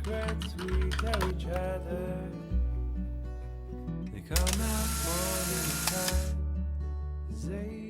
secrets we tell each other. They come out morning time as they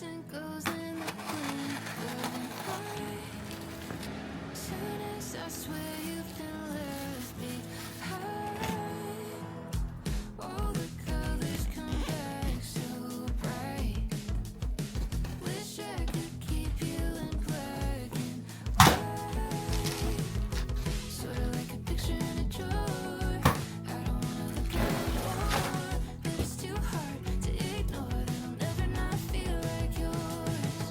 and goes in the blink of an eye. Soon as I swear you've been left behind, all the colors come back so bright. Wish I could keep you in black and white, sort of like a picture in a drawer. I don't wanna look at it more, but it's too hard to ignore that I'll never not feel like yours.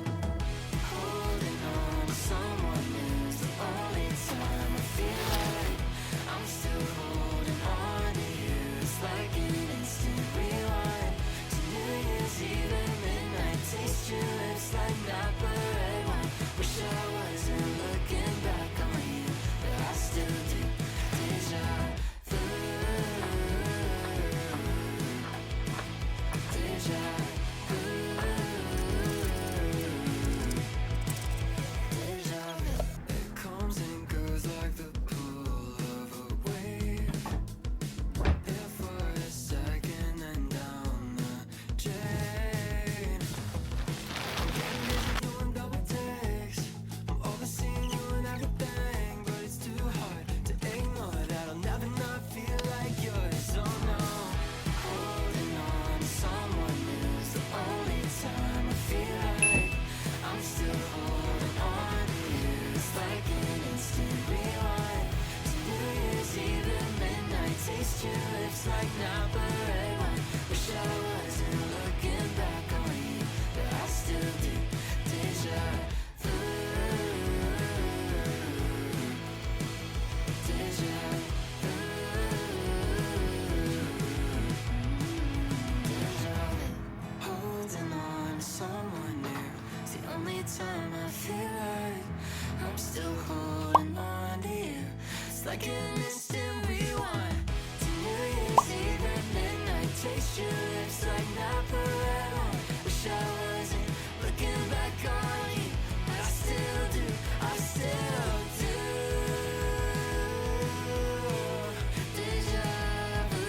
Holding on to someone new's the only time I feel like I'm still holding on to you. It's like an instant rewind to New Year's Eve and midnight. Taste your lips like Napa red wine. Wish I wasn't looking back on you, but I still do. Deja vu. Deja vu. Deja vu. It comes and goes like the pull of a wave. Here for a second and down the drain. I'm getting busy doing double takes. I'm overseeing you and everything, but it's too hard to ignore that I'll never not feel like yours. Oh no, holding on to someone new's the only time I feel like I'm still holding on to you. It's like an instant rewind to New Year's Eve and midnight. Taste your lips like Napa red wine. Wish I wasn't looking back on you, but I still do. Deja vu. Deja vu. Deja vu. Holding on to someone new. It's the only time I feel like I'm still holding on to you. It's like an instant rewind to New Year's Eve at midnight. Taste your lips like Napa red wine. Wish I wasn't looking back on you, but I still do. I still do. Deja vu.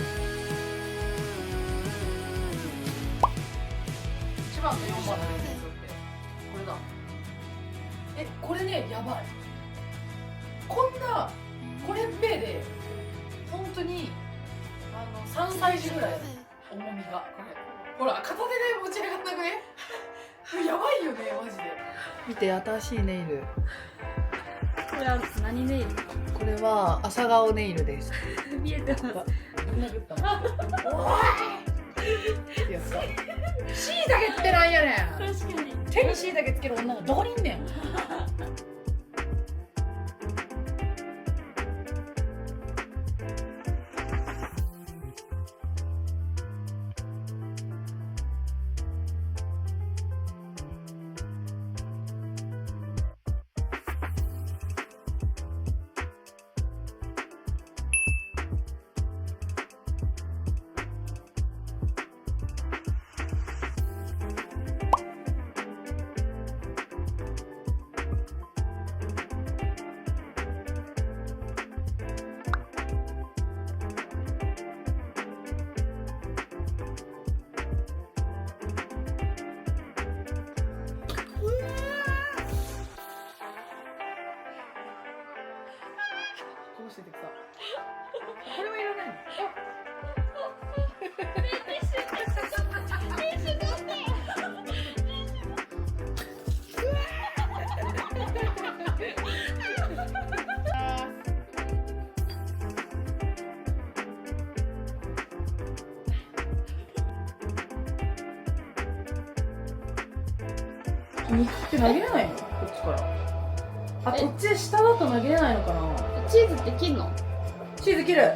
一番の4番の映像ってこれだ。これね、やばい。こんなこれっぺで本当に3歳児ぐらい重みがこれ。ほら片手で持ち上がったくね。やばいよねマジで。見て新しいネイル。これは何ネイル？これは朝顔ネイルです。見えてます。殴ったの。おい。ってやつ。しいたけってなんやねん。確かに。手にしいたけつける女がどこにいんねん。2って投げれないのこっちから。あ、こっち下だと投げれないのかな。チーズって切んの？チーズ切る。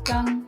じゃん。